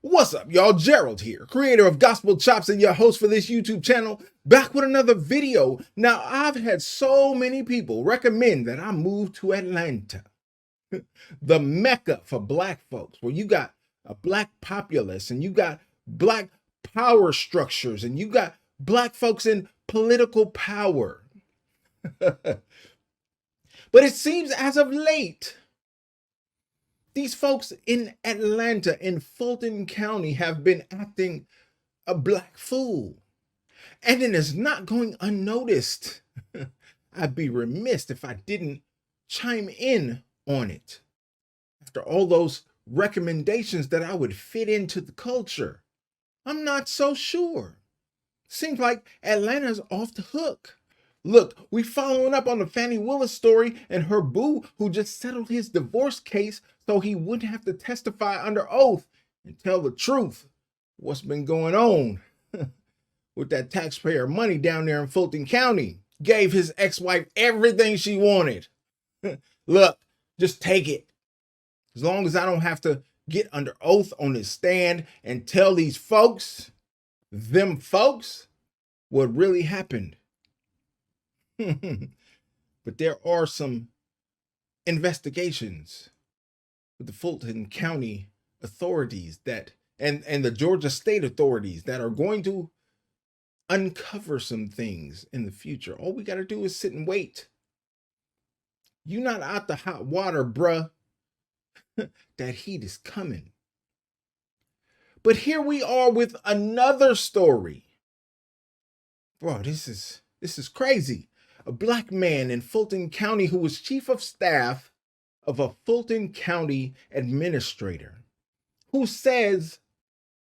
What's up, y'all? Gerald here, creator of Gospel Chops and your host for this YouTube channel, back with another video. Now, I've had so many people recommend that I move to Atlanta, the mecca for black folks, where you got a black populace and you got black power structures and you got black folks in political power. But it seems as of late, these folks in Atlanta, in Fulton County, have been acting a black fool. And it is not going unnoticed. I'd be remiss if I didn't chime in on it. After all those recommendations that I would fit into the culture, I'm not so sure. Seems like Atlanta's off the hook. Look, we following up on the Fannie Willis story and her boo who just settled his divorce case so he wouldn't have to testify under oath and tell the truth what's been going on with that taxpayer money down there in Fulton County. Gave his ex-wife everything she wanted. Look, just take it. As long as I don't have to get under oath on this stand and tell these folks, them folks, what really happened. But there are some investigations with the Fulton County authorities that and the Georgia state authorities that are going to uncover some things in the future. All we got to do is sit and wait. You're not out the hot water, bruh. That heat is coming. But here we are with another story. Bro, this is crazy. A black man in Fulton County who was chief of staff of a Fulton County administrator, who says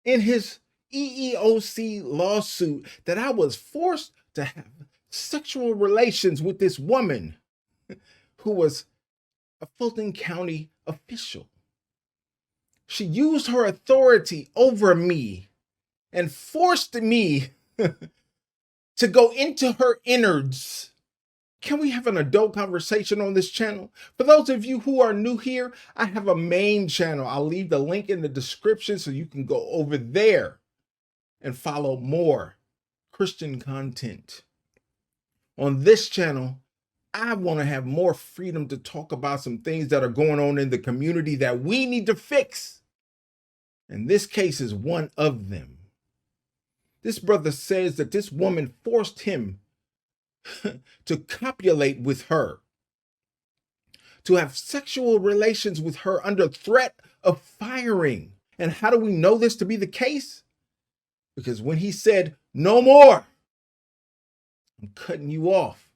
in his EEOC lawsuit that I was forced to have sexual relations with this woman who was a Fulton County official. She used her authority over me and forced me to go into her innards. Can we have an adult conversation on this channel? For those of you who are new here, I have a main channel. I'll leave the link in the description so you can go over there and follow more Christian content. On this channel, I want to have more freedom to talk about some things that are going on in the community that we need to fix. And this case is one of them. This brother says that this woman forced him to copulate with her, to have sexual relations with her under threat of firing. And how do we know this to be the case? Because when he said, "No more, I'm cutting you off.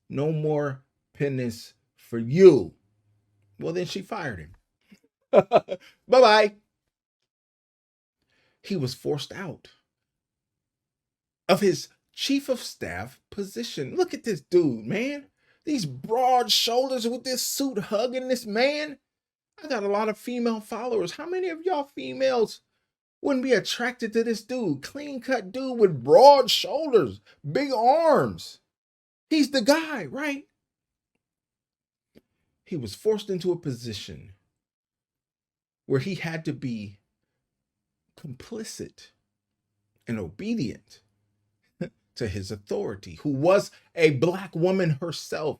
No more penis for you," well, then she fired him. Bye-bye. He was forced out of his chief of staff position. Look at this dude, man. These broad shoulders with this suit hugging this man. I got a lot of female followers. How many of y'all females wouldn't be attracted to this dude? Clean cut dude with broad shoulders, big arms. He's the guy, right? He was forced into a position where he had to be complicit and obedient to his authority, who was a black woman herself,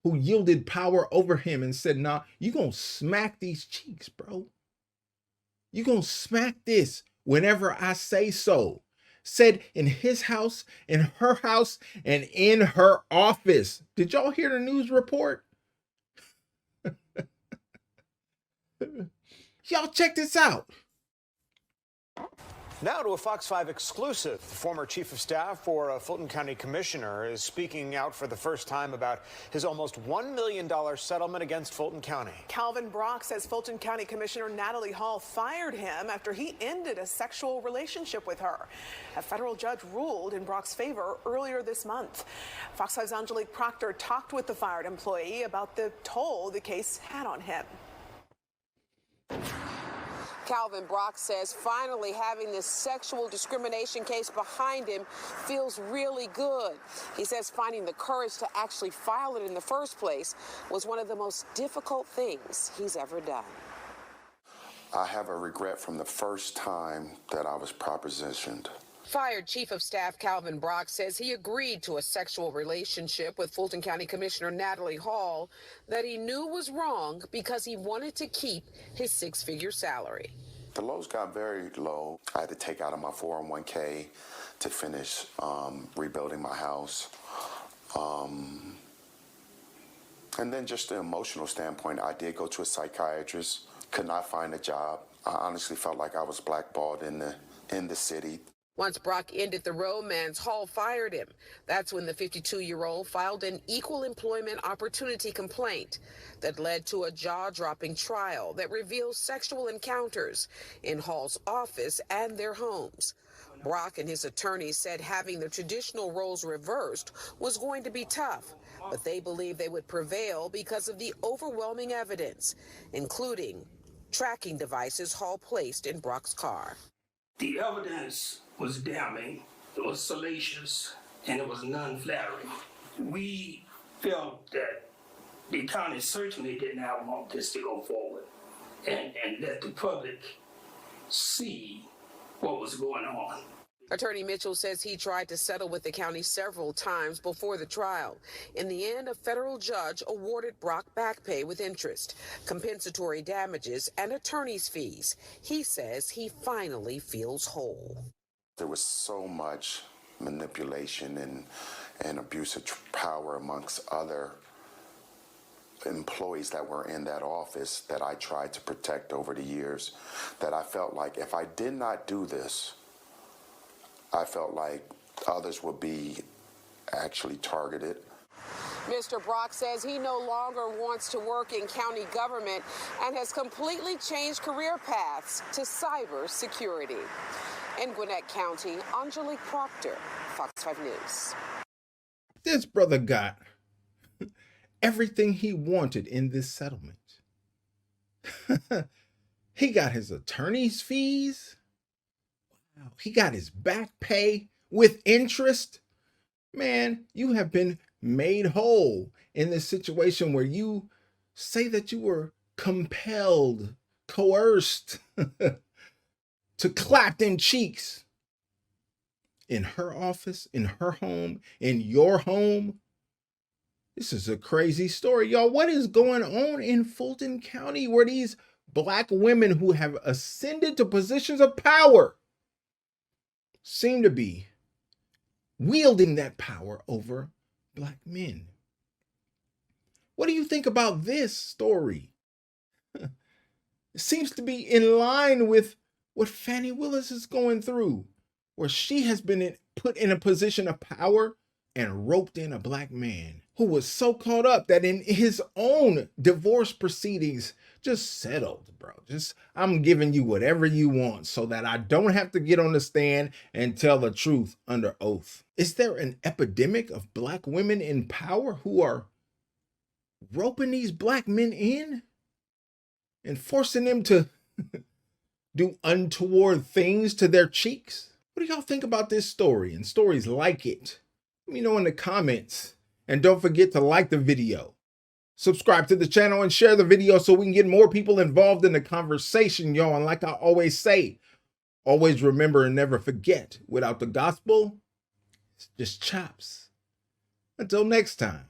who yielded power over him and said, "Nah, you gonna smack these cheeks, bro. You gonna smack this whenever I say so." Said in his house, in her house, and in her office. Did y'all hear the news report? Y'all check this out. Now to a Fox 5 exclusive. The former chief of staff for a Fulton County commissioner is speaking out for the first time about his almost $1 million settlement against Fulton County. Calvin Brock says Fulton County Commissioner Natalie Hall fired him after he ended a sexual relationship with her. A federal judge ruled in Brock's favor earlier this month. Fox 5's Angelique Proctor talked with the fired employee about the toll the case had on him. Calvin Brock says finally having this sexual discrimination case behind him feels really good. He says finding the courage to actually file it in the first place was one of the most difficult things he's ever done. I have a regret from the first time that I was propositioned. Fired Chief of Staff Calvin Brock says he agreed to a sexual relationship with Fulton County Commissioner Natalie Hall that he knew was wrong because he wanted to keep his six-figure salary. The lows got very low. I had to take out of my 401k to finish rebuilding my house. And then just the emotional standpoint, I did go to a psychiatrist, could not find a job. I honestly felt like I was blackballed in the city. Once Brock ended the romance, Hall fired him. That's when the 52-year-old filed an equal employment opportunity complaint that led to a jaw-dropping trial that reveals sexual encounters in Hall's office and their homes. Brock and his attorneys said having the traditional roles reversed was going to be tough, but they believe they would prevail because of the overwhelming evidence, including tracking devices Hall placed in Brock's car. The evidence was damning, it was salacious, and it was non-flattering. We felt that the county certainly did not want this to go forward and let the public see what was going on. Attorney Mitchell says he tried to settle with the county several times before the trial. In the end, a federal judge awarded Brock back pay with interest, compensatory damages, and attorney's fees. He says he finally feels whole. There was so much manipulation and abuse of power amongst other employees that were in that office that I tried to protect over the years, that I felt like if I did not do this, I felt like others would be actually targeted. Mr. Brock says he no longer wants to work in county government and has completely changed career paths to cyber security. In Gwinnett County, Angelique Proctor, Fox 5 News. This brother got everything he wanted in this settlement. He got his attorney's fees. Wow. He got his back pay with interest. Man, you have been made whole in this situation where you say that you were compelled, coerced to clap them cheeks in her office, in her home, in your home. This is a crazy story, y'all. What is going on in Fulton County where these Black women who have ascended to positions of power seem to be wielding that power over Black men? What do you think about this story? It seems to be in line with what Fannie Willis is going through, where she has been put in a position of power and roped in a Black man who was so caught up that in his own divorce proceedings just settled, bro. I'm giving you whatever you want so that I don't have to get on the stand and tell the truth under oath. Is there an epidemic of Black women in power who are roping these Black men in and forcing them to do untoward things to their cheeks? What do y'all think about this story and stories like it? Let me know in the comments. And don't forget to like the video, subscribe to the channel, and share the video so we can get more people involved in the conversation, y'all. And like I always say, always remember and never forget, without the gospel, it's just chops. Until next time,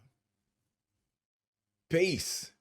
peace.